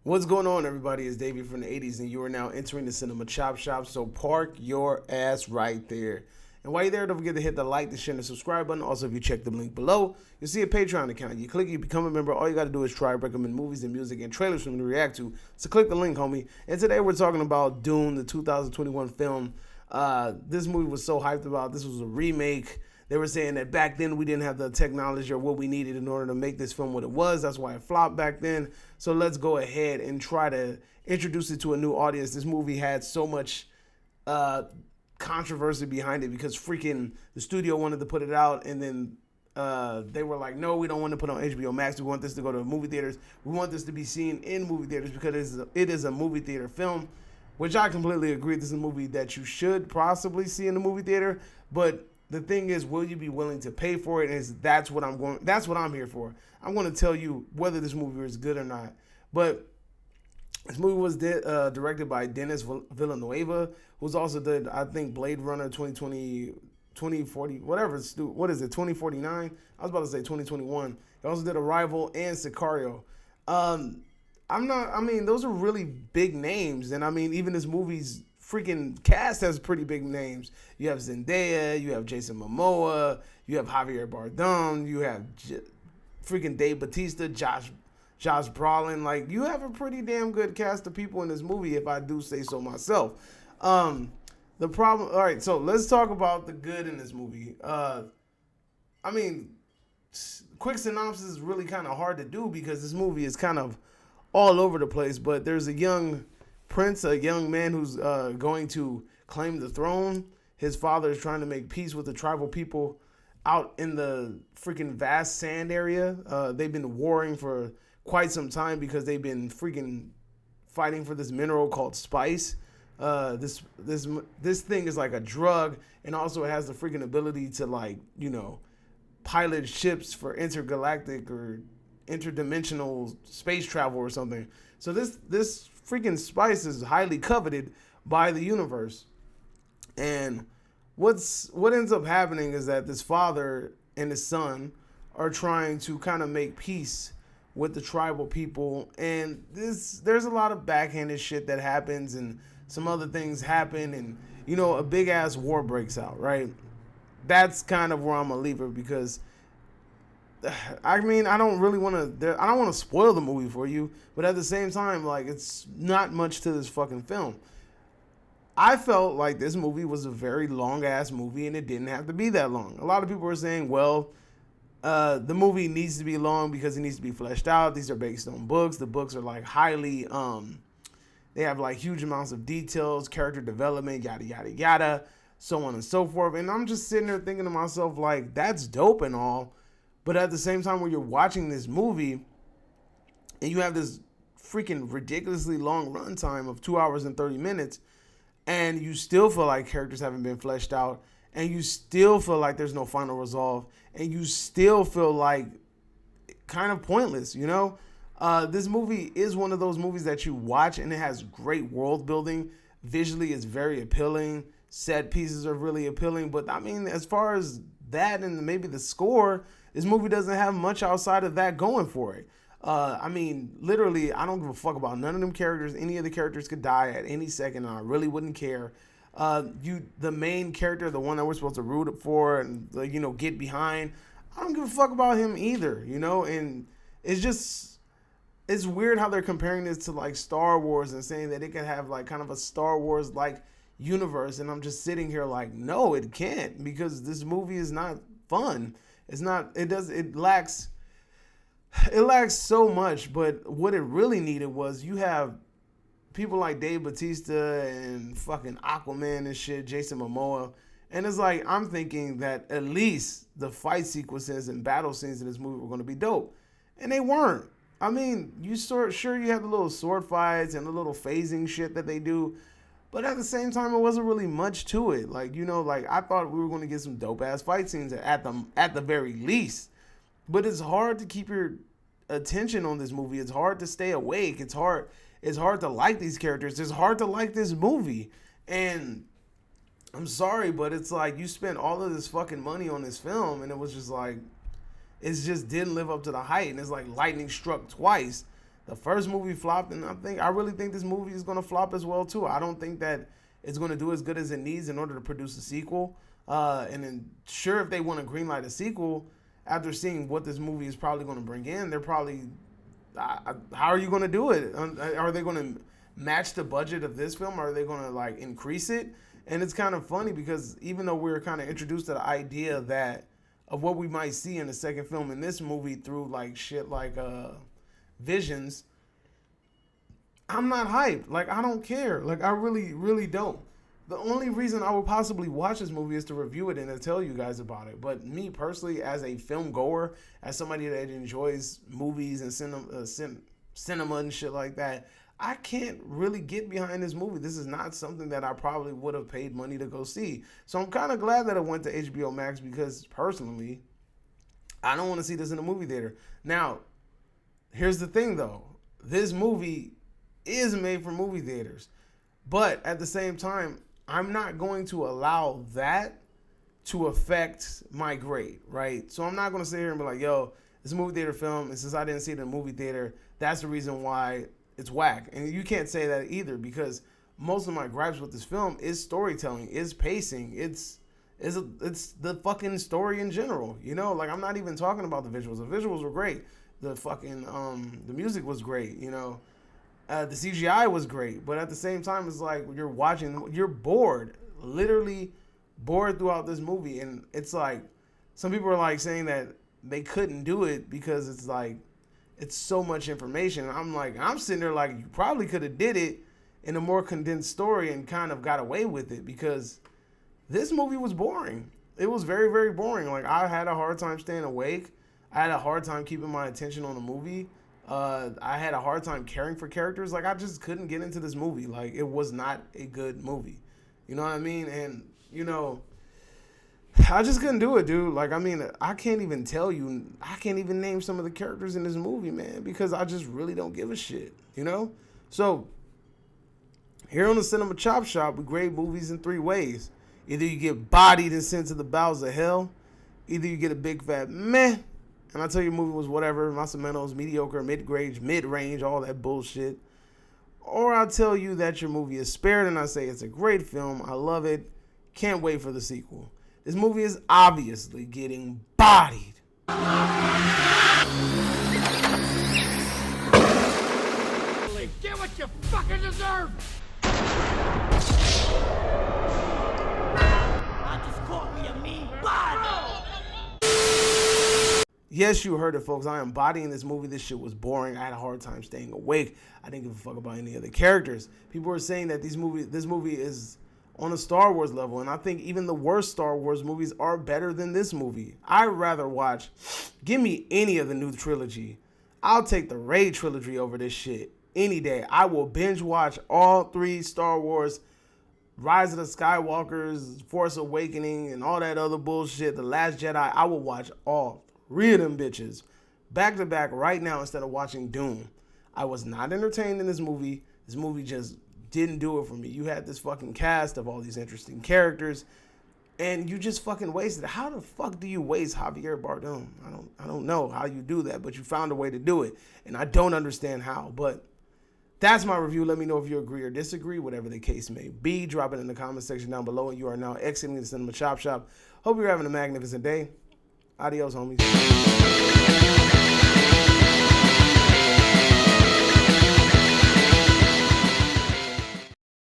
What's going on, everybody? It's Davey from the 80s, and you are now entering the Cinema Chop Shop, so park your ass right there. And while you're there, don't forget to hit the like, the share, and the subscribe button. Also, if you check the link below, you'll see a Patreon account. You click it, you become a member. All you got to do is try to recommend movies and music and trailers for me to react to. So click the link, homie. And today we're talking about Dune, the 2021 film. This movie was so hyped about. This was a remake. They were saying that back then we didn't have the technology or what we needed in order to make this film what it was. That's why it flopped back then. So let's go ahead and try to introduce it to a new audience. This movie had so much controversy behind it because freaking the studio wanted to put it out, and then they were like, no, we don't want to put it on HBO Max. We want this to go to movie theaters. We want this to be seen in movie theaters because it is a movie theater film, which I completely agree. This is a movie that you should possibly see in the movie theater, but the thing is, will you be willing to pay for it? That's what I'm here for. I'm going to tell you whether this movie is good or not. But this movie was directed by Denis Villeneuve, who's also did, I think, Blade Runner 2020, 2040, whatever. What is it, 2049? I was about to say 2021. He also did Arrival and Sicario. Those are really big names. And I mean, even this movie's freaking cast has pretty big names. You have Zendaya, you have Jason Momoa, you have Javier Bardem, you have freaking Dave Bautista, Josh Brolin. Like, you have a pretty damn good cast of people in this movie, if I do say so myself. The problem, all right, so let's talk about the good in this movie. Quick synopsis is really kind of hard to do because this movie is kind of all over the place, but there's a young prince, a young man who's going to claim the throne. His father is trying to make peace with the tribal people out in the freaking vast sand area. They've been warring for quite some time because they've been freaking fighting for this mineral called spice. This thing is like a drug, and also it has the freaking ability to, like, pilot ships for intergalactic or interdimensional space travel or something. So this freaking spice is highly coveted by the universe. And what ends up happening is that this father and his son are trying to kind of make peace with the tribal people, and there's a lot of backhanded shit that happens, and some other things happen, and a big ass war breaks out, right? That's kind of where I'm gonna leave it because I don't want to spoil the movie for you, but at the same time, like, it's not much to this fucking film. I felt like this movie was a very long ass movie, and it didn't have to be that long. A lot of people were saying, well, the movie needs to be long because it needs to be fleshed out. These are based on books. The books are like highly, they have like huge amounts of details, character development, yada, yada, yada, so on and so forth. And I'm just sitting there thinking to myself, like, that's dope and all. But at the same time, when you're watching this movie and you have this freaking ridiculously long runtime of 2 hours and 30 minutes, and you still feel like characters haven't been fleshed out, and you still feel like there's no final resolve, and you still feel like kind of pointless, this movie is one of those movies that you watch and it has great world building. Visually, it's very appealing. Set pieces are really appealing. But I mean, as far as that and maybe the score, this movie doesn't have much outside of that going for it. Literally, I don't give a fuck about none of them characters. Any of the characters could die at any second, and I really wouldn't care. The main character, the one that we're supposed to root for and get behind, I don't give a fuck about him either. And it's weird how they're comparing this to like Star Wars and saying that it could have like kind of a Star Wars like universe, and I'm just sitting here like, no, it can't, because this movie is not fun. It lacks so much. But what it really needed was, you have people like Dave Bautista and fucking Aquaman and shit, Jason Momoa, and it's like, I'm thinking that at least the fight sequences and battle scenes in this movie were going to be dope, and they weren't. I mean, you have the little sword fights and the little phasing shit that they do, but at the same time, it wasn't really much to it. Like, I thought we were going to get some dope ass fight scenes at the very least. But it's hard to keep your attention on this movie. It's hard to stay awake. It's hard to like these characters. It's hard to like this movie. And I'm sorry, but it's like, you spent all of this fucking money on this film, and it was just like, it just didn't live up to the hype. And it's like lightning struck twice. The first movie flopped, and I really think this movie is gonna flop as well too. I don't think that it's gonna do as good as it needs in order to produce a sequel. And then sure, if they want to greenlight a sequel after seeing what this movie is probably going to bring in, they're probably how are you going to do it? Are they going to match the budget of this film? Or are they going to like increase it? And it's kind of funny because even though we're kind of introduced to the idea that of what we might see in the second film in this movie through like shit like visions, I'm not hyped. Like I don't care. Like I really don't. The only reason I would possibly watch this movie is to review it and to tell you guys about it. But me personally, as a film goer, as somebody that enjoys movies and cinema and shit like that, I can't really get behind this movie. This is not something that I probably would have paid money to go see. So I'm kind of glad that it went to HBO Max because personally, I don't want to see this in a movie theater. Now, here's the thing though. This movie is made for movie theaters. But at the same time, I'm not going to allow that to affect my grade, right? So I'm not going to sit here and be like, yo, it's a movie theater film, and since I didn't see it in a movie theater, that's the reason why it's whack. And you can't say that either because most of my gripes with this film is storytelling, is pacing, it's the fucking story in general, you know? Like, I'm not even talking about the visuals. The visuals were great. The fucking, the music was great, you know? The CGI was great, but at the same time, it's like you're watching, you're bored, literally bored throughout this movie. And it's like, some people are like saying that they couldn't do it because it's like, it's so much information. And I'm like, I'm sitting there like, you probably could have did it in a more condensed story and kind of got away with it because this movie was boring. It was very, very boring. Like I had a hard time staying awake. I had a hard time keeping my attention on the movie. I had a hard time caring for characters. Like, I just couldn't get into this movie. Like, it was not a good movie. You know what I mean? And, you know, I just couldn't do it, dude. Like, I mean, I can't even tell you. I can't even name some of the characters in this movie, man, because I just really don't give a shit, you know? So, here on the Cinema Chop Shop, we grade movies in 3 ways. Either you get bodied and sent to the bowels of hell. Either you get a big fat meh. And I tell you, movie was whatever, Masamenos, mediocre, mid-range, all that bullshit. Or I'll tell you that your movie is spared, and I say it's a great film. I love it. Can't wait for the sequel. This movie is obviously getting bodied. Get what you fucking deserve! I just caught me a mean body! Yes, you heard it, folks. I am bodying this movie. This shit was boring. I had a hard time staying awake. I didn't give a fuck about any of the characters. People were saying that this movie is on a Star Wars level, and I think even the worst Star Wars movies are better than this movie. I'd rather watch, give me any of the new trilogy. I'll take the Raid trilogy over this shit any day. I will binge watch all 3 Star Wars, Rise of the Skywalkers, Force Awakening, and all that other bullshit, The Last Jedi. I will watch all 3 of them bitches back to back right now instead of watching Dune. I was not entertained in this movie. This movie just didn't do it for me. You had this fucking cast of all these interesting characters, and you just fucking wasted it. How the fuck do you waste Javier Bardem? I don't know how you do that, but you found a way to do it, and I don't understand how. But that's my review. Let me know if you agree or disagree, whatever the case may be. Drop it in the comment section down below. And you are now exiting the Cinema Chop Shop. Hope you're having a magnificent day. Adios, homies.